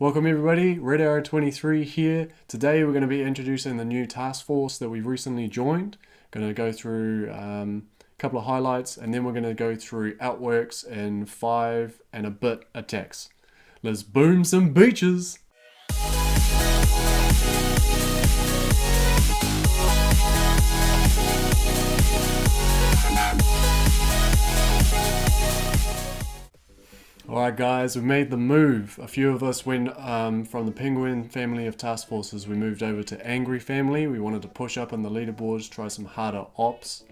Welcome everybody, Red Arrow 23 here. Today we're going to be introducing the new task force that we've recently joined. Going to go through a couple of highlights and then we're going to go through Outworks and 5 and a bit attacks. Let's boom some beaches! Alright guys, we made the move. A few of us went from the Penguin family of task forces, we moved over to Angry family. We wanted to push up in the leaderboards, try some harder ops.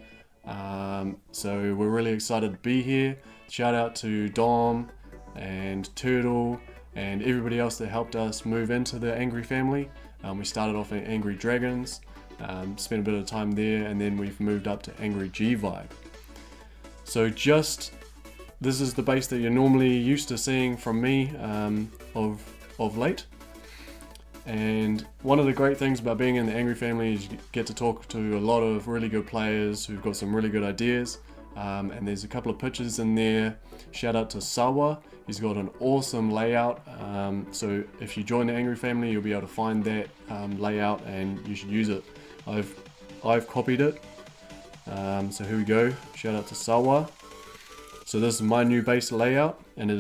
So we're really excited to be here. Shout out to Dom and Turtle and everybody else that helped us move into the Angry family. We started off in Angry Dragons, spent a bit of time there, and then we've moved up to Angry G-Vibe. So this is the base that you're normally used to seeing from me of late. And one of the great things about being in the Angry family is you get to talk to a lot of really good players who've got some really good ideas. And there's a couple of pictures in there. Shout out to Sawa, he's got an awesome layout. So if you join the Angry family, you'll be able to find that layout and you should use it. I've copied it. So here we go, shout out to Sawa. So this is my new base layout, and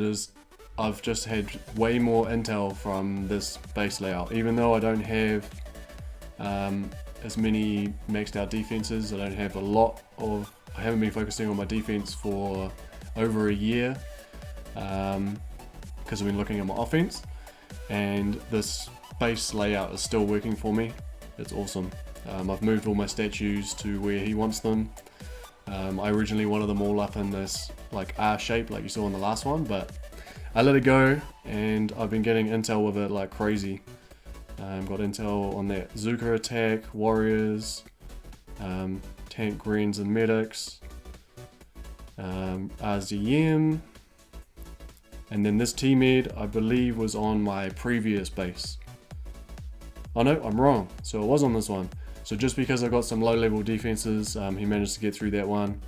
I've just had way more intel from this base layout. Even though I don't have as many maxed out defenses, I haven't been focusing on my defense for over a year because I've been looking at my offense, and this base layout is still working for me. It's awesome. I've moved all my statues to where he wants them. I originally wanted them all up in this like R shape like you saw in the last one, but I let it go and I've been getting intel with it like crazy. Got intel on that Zuka attack, warriors, tank greens and medics, RZM, and then this T-Med I believe was on my previous base. Oh no, I'm wrong, so it was on this one. So just because I got some low level defenses, he managed to get through that one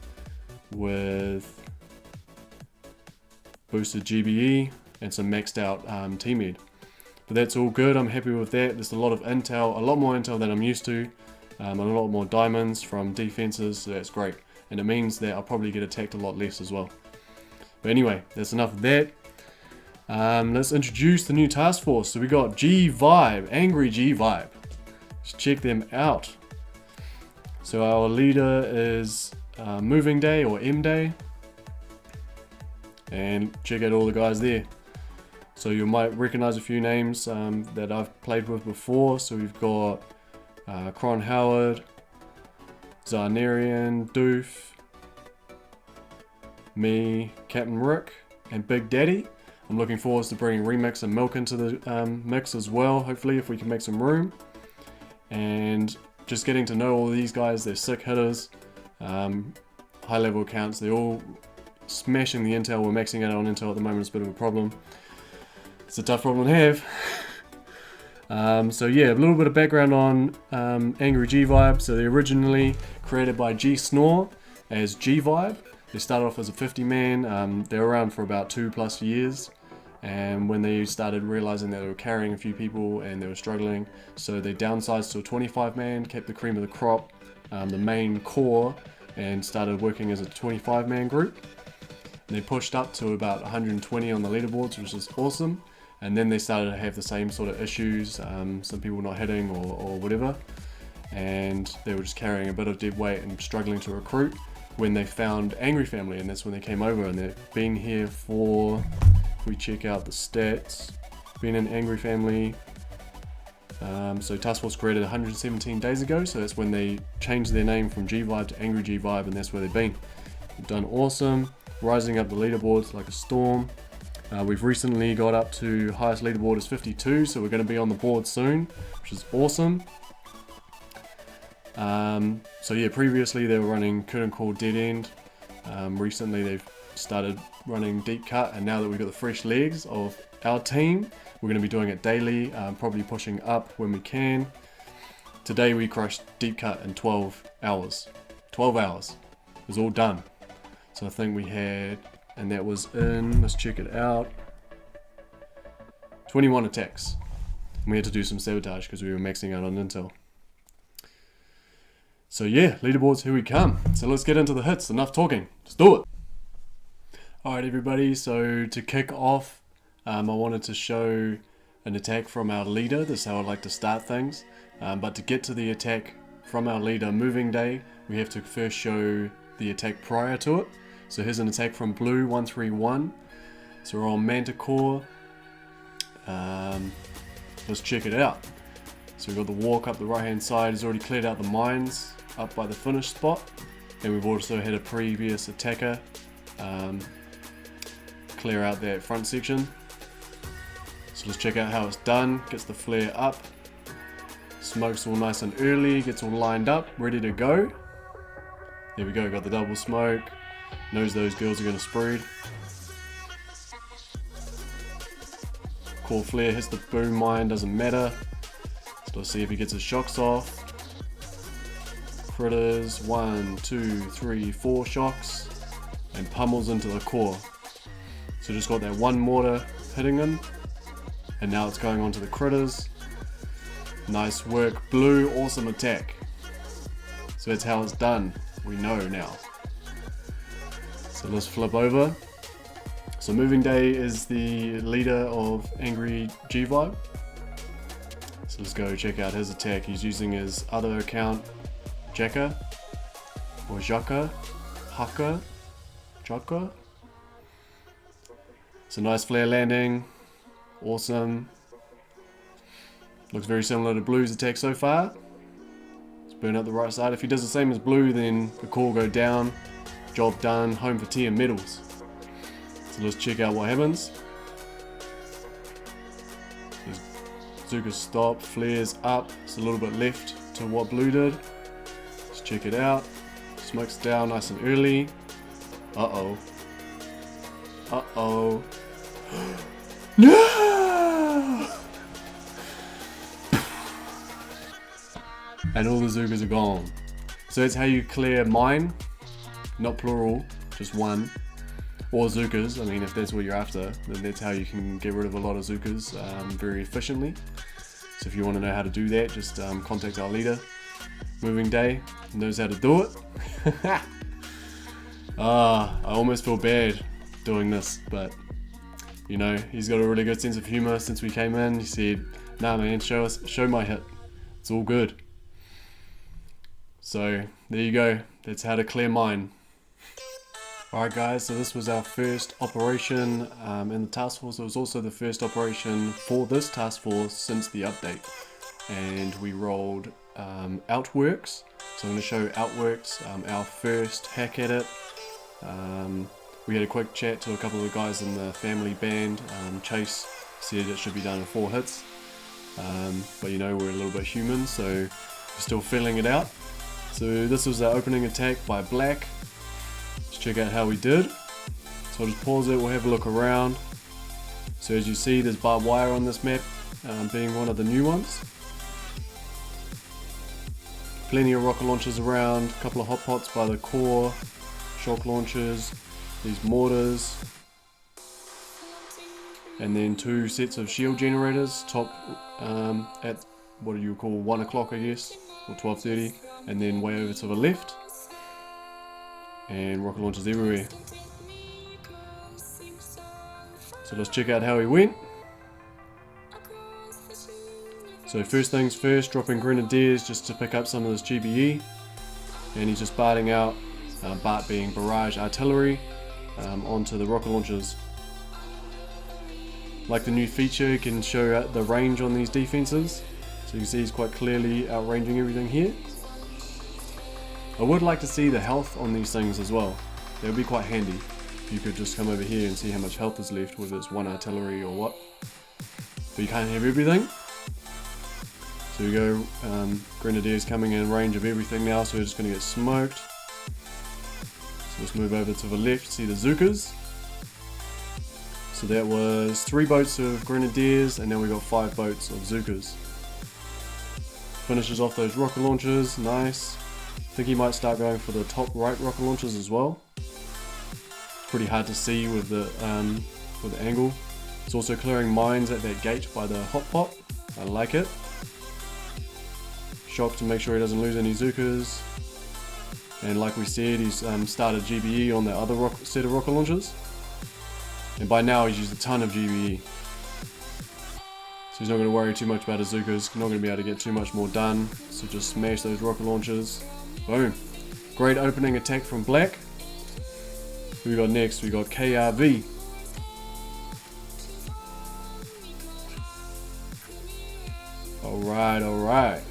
with boosted GBE and some maxed out T-Med. But that's all good, I'm happy with that. There's a lot of intel, a lot more intel than I'm used to, and a lot more diamonds from defenses, so that's great. And it means that I'll probably get attacked a lot less as well. But anyway, that's enough of that. Let's introduce the new task force. So we got G-Vibe, Angry G-Vibe. Let's check them out. So our leader is Moving Day or MDay, and check out all the guys there. So you might recognize a few names that I've played with before. So we've got Cron Howard, Zarnarian, Doof, me, Captain Rick, and Big Daddy. I'm looking forward to bringing Remix and Milk into the mix as well, hopefully if we can make some room. And just getting to know all these guys, they're sick hitters, high level accounts, they're all smashing the intel. We're maxing out on intel at the moment, it's a bit of a problem. It's a tough problem to have. So yeah, a little bit of background on Angry G-Vibe. So they're originally created by G-Snore as G-Vibe. They started off as a 50-man, they're around for about 2+ years. And when they started realizing that they were carrying a few people and they were struggling, so they downsized to a 25-man, kept the cream of the crop, the main core, and started working as a 25-man group. And they pushed up to about 120 on the leaderboards, which is awesome. And then they started to have the same sort of issues, some people not hitting or whatever, and they were just carrying a bit of dead weight and struggling to recruit when they found Angry Family, and that's when they came over, and they've been here for, if we check out the stats, been in Angry Family, so Task Force created 117 days ago, so that's when they changed their name from G-Vibe to Angry G-Vibe, and that's where they've been. They've done awesome, rising up the leaderboards like a storm. We've recently got up to highest leaderboard is 52, so we're going to be on the board soon, which is awesome. So yeah, previously they were running Curtain Call Dead End. Recently they've started running Deep Cut, and now that we've got the fresh legs of our team, we're going to be doing it daily, probably pushing up when we can. Today we crushed Deep Cut in 12 hours. 12 hours. It was all done. So I think we had, and that was in, let's check it out, 21 attacks. We had to do some sabotage because we were maxing out on intel. So yeah, leaderboards, here we come. So let's get into the hits. Enough talking. Let's do it. Alright everybody, so to kick off, I wanted to show an attack from our leader. This is how I like to start things. But to get to the attack from our leader, Moving Day, we have to first show the attack prior to it. So here's an attack from Blue313. So we're on Manticore. Let's check it out. So we've got the walk up the right hand side. He's already cleared out the mines up by the finish spot. And we've also had a previous attacker clear out that front section. So let's check out how it's done. Gets the flare up. Smoke's all nice and early. Gets all lined up, ready to go. There we go, got the double smoke. Knows those girls are going to spread. Core flare hits the boom mine, doesn't matter. So let's see if he gets his shocks off. Critters, 1, 2, 3, 4 shocks. And pummels into the core. So just got that one mortar hitting him. And now it's going on to the critters. Nice work, Blue, awesome attack. So that's how it's done. We know now. So let's flip over. So Moving Day is the leader of Angry G Vibe. So let's go check out his attack. He's using his other account, Jaka or Jaka Jaka. It's a nice flare landing. Awesome. Looks very similar to Blue's attack so far. Let's burn out the right side. If he does the same as Blue, then the core will go down. Job done. Home for tea and medals. So let's check out what happens. Zuka stop. Flares up. It's a little bit left to what Blue did. Let's check it out. Smoke's down nice and early. Uh-oh. Uh-oh. No! And all the Zukas are gone. So that's how you clear mine. Not plural, just one. Or Zukas, I mean if that's what you're after, then that's how you can get rid of a lot of Zukas very efficiently. So if you want to know how to do that, just contact our leader. Moving Day knows how to do it. I almost feel bad doing this, but you know, he's got a really good sense of humor. Since we came in, he said, nah man, show my hit. It's all good. So there you go, that's how to clear mine. Alright guys, so this was our first operation in the task force. It was also the first operation for this task force since the update. And we rolled Outworks. So I'm going to show Outworks, our first hack at it. We had a quick chat to a couple of the guys in the family band. Chase said it should be done in 4 hits. But you know, we're a little bit human, so we're still filling it out. So this was our opening attack by Black. Let's check out how we did. So I'll just pause it, we'll have a look around. So as you see, there's BWire on this map, being one of the new ones. Plenty of rocket launchers around, a couple of hot pots by the core, shock launchers, these mortars, and then 2 sets of shield generators, top at what do you call 1 o'clock I guess, or 12:30, and then way over to the left, and rocket launchers everywhere. So let's check out how he went. So first things first, dropping Grenadiers just to pick up some of this GBE, and he's just barting out, Bart being Barrage artillery, onto the rocket launchers. Like the new feature, you can show out the range on these defenses. So you can see he's quite clearly outranging everything here. I would like to see the health on these things as well. That would be quite handy. You could just come over here and see how much health is left, whether it's 1 artillery or what. But you can't have everything. So we go, Grenadiers coming in range of everything now, so we're just going to get smoked. So let's move over to the left, see the Zukas. So that was 3 boats of Grenadiers, and now we got 5 boats of Zukas. Finishes off those rocket launchers, nice. I think he might start going for the top right rocket launchers as well. It's pretty hard to see with the angle. It's also clearing mines at that gate by the hot pot. I like it. Shock to make sure he doesn't lose any Zukas. And like we said, he's started GBE on the other set of rocket launchers. And by now he's used a ton of GBE. So he's not going to worry too much about his Zukas. Not going to be able to get too much more done. So just smash those rocket launchers. Boom. Great opening attack from Black. Who we got next? We got KRV. Alright, alright.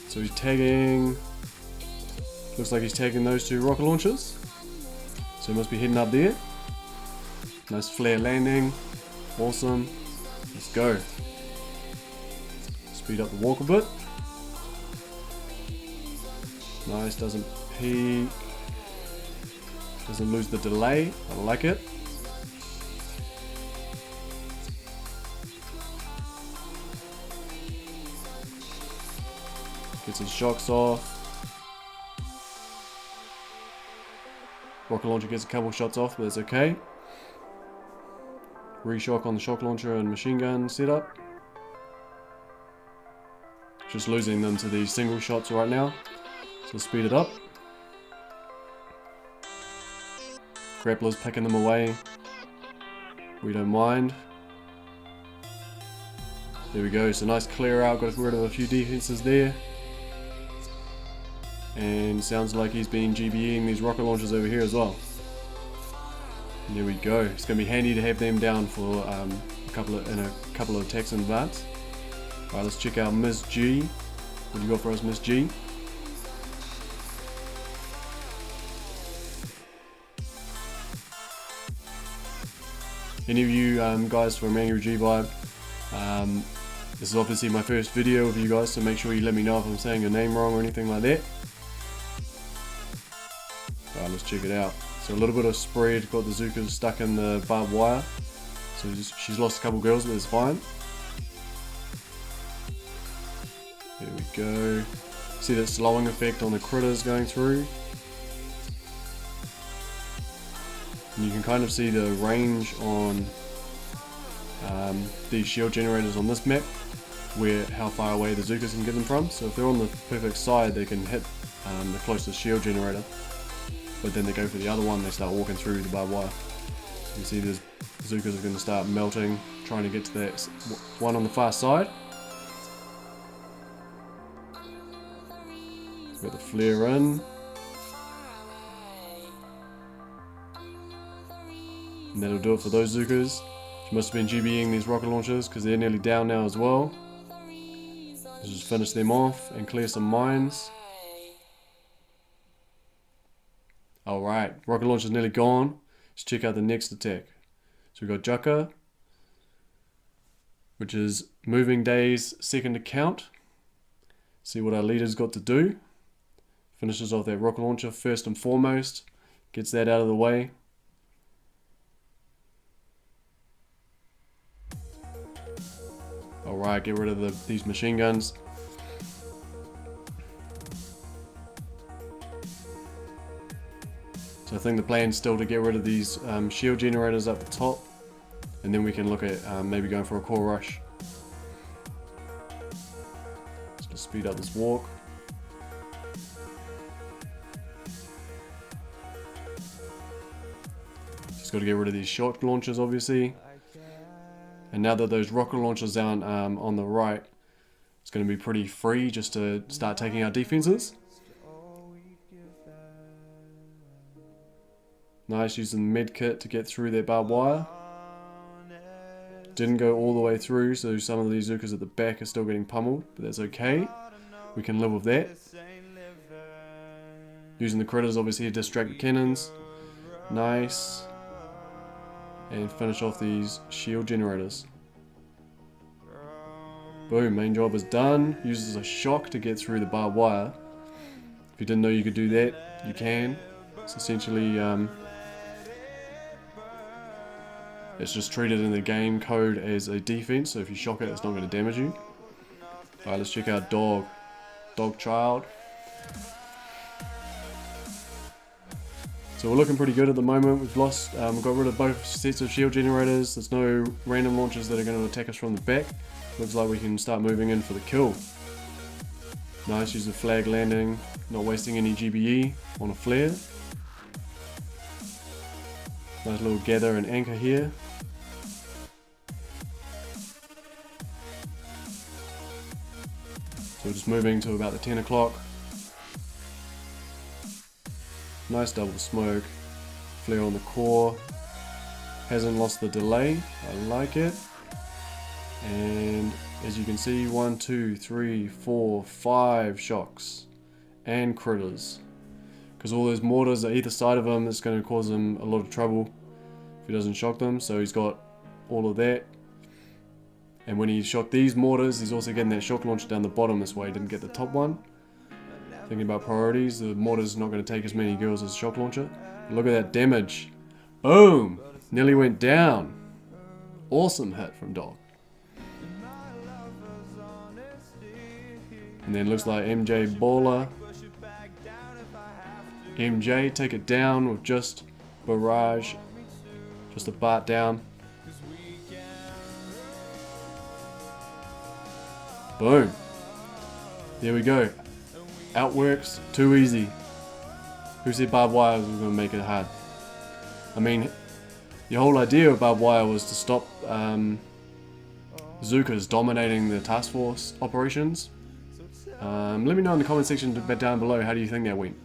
So he's tagging... Looks like he's tagging those two rocket launchers. So he must be heading up there. Nice flare landing. Awesome. Let's go. Speed up the walk a bit. Nice, doesn't peak. Doesn't lose the delay. I like it. Gets his shocks off. Rocket launcher gets a couple shots off, but it's okay. Reshock on the shock launcher and machine gun setup. Just losing them to these single shots right now. So speed it up. Grappler's picking them away. We don't mind. There we go. So nice clear out. Got rid of a few defenses there. And sounds like he's been GBEing these rocket launchers over here as well. And there we go. It's going to be handy to have them down for a couple of attacks in advance. Alright, let's check out MissG. What do you got for us, MissG? Any of you guys from Angry G Vibe, this is obviously my first video with you guys, so make sure you let me know if I'm saying your name wrong or anything like that. Alright, let's check it out. So a little bit of spread, got the Zukas stuck in the barbed wire. So she's lost a couple girls, but it's fine. There we go. See that slowing effect on the critters going through. And you can kind of see the range on these shield generators on this map, where how far away the Zukas can get them from. So if they're on the perfect side, they can hit the closest shield generator. But then they go for the other one, they start walking through the barbed wire. You can see the Zukas are going to start melting, trying to get to that one on the far side. Got the flare in. And that'll do it for those Zukas. She must have been GBEing these rocket launchers because they're nearly down now as well. Let's just finish them off and clear some mines. Alright, rocket launcher's nearly gone. Let's check out the next attack. So we've got Jaka, which is moving days second account. See what our leader's got to do. Finishes off that rocket launcher first and foremost. Gets that out of the way. Alright, get rid of these machine guns. So I think the plan is still to get rid of these shield generators up the top, and then we can look at maybe going for a core rush. Let's just speed up this walk. Just got to get rid of these shock launchers, obviously. And now that those rocket launchers aren't on the right, it's going to be pretty free just to start taking out defenses. Nice, using the medkit to get through that barbed wire. Didn't go all the way through, so some of these Zukas at the back are still getting pummeled, but that's okay. We can live with that. Using the critters obviously to distract the cannons. Nice. And finish off these shield generators. Boom, main job is done. Uses a shock to get through the barbed wire. If you didn't know you could do that, you can. It's essentially it's just treated in the game code as a defense, so if you shock it, it's not going to damage you. Alright, let's check out Doggchild. So we're looking pretty good at the moment. We've got rid of both sets of shield generators. There's no random launchers that are going to attack us from the back. Looks like we can start moving in for the kill. Nice, use the flag landing, not wasting any GBE on a flare. Nice little gather and anchor here. So we're just moving to about the 10 o'clock. Nice double smoke, flare on the core. Hasn't lost the delay, I like it. And as you can see, 1, 2, 3, 4, 5 shocks and critters. Because all those mortars are either side of him, it's going to cause him a lot of trouble if he doesn't shock them. So he's got all of that. And when he shocked these mortars, he's also getting that shock launcher down the bottom this way. He didn't get the top one. Thinking about priorities, the mortar's not going to take as many girls as the shock launcher. But look at that damage. Boom! Nearly went down. Awesome hit from Dog. And then looks like MJ Baller. MJ take it down with just Barrage. Just a Bart down. Boom. There we go. Outworks, too easy. Who said barbed wire was going to make it hard? I mean, the whole idea of barbed wire was to stop Zookas dominating the task force operations. Let me know in the comment section down below, how do you think that went?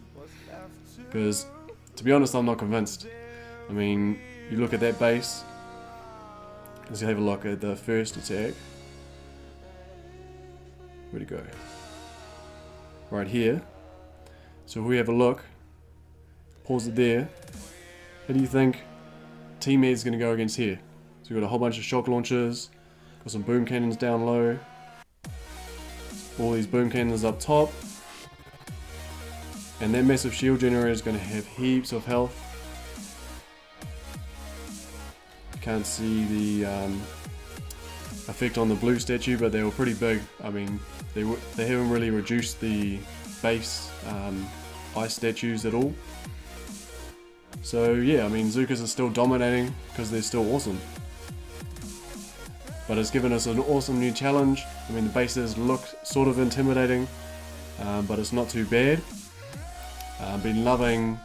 Because, to be honest, I'm not convinced. I mean, you look at that base. Let's have a look at the first attack. Where'd it go? Right here. So if we have a look, pause it there. How do you think Team Ed's going to go against here? So we've got a whole bunch of shock launchers, got some boom cannons down low, all these boom cannons up top, and that massive shield generator is going to have heaps of health. You can't see the effect on the blue statue, but they were pretty big. I mean, they haven't really reduced the base ice statues at all. So yeah, I mean, Zookas are still dominating because they're still awesome. But it's given us an awesome new challenge. I mean, the bases look sort of intimidating, but it's not too bad. I've been loving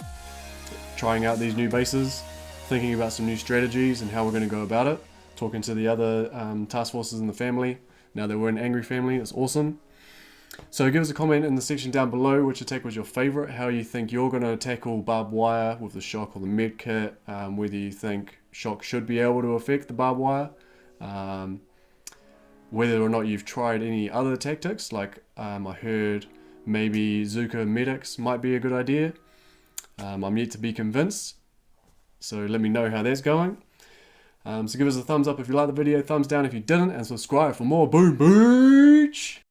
trying out these new bases, thinking about some new strategies and how we're going to go about it. Talking to the other task forces in the family. Now that we're an angry family, it's awesome. So give us a comment in the section down below which attack was your favorite, how you think you're going to tackle barbed wire with the shock or the medkit, whether you think shock should be able to affect the barbed wire, whether or not you've tried any other tactics, like I heard maybe Zooka medics might be a good idea. I'm yet to be convinced, so let me know how that's going. So give us a thumbs up if you liked the video, thumbs down if you didn't, and subscribe for more Boom Beach!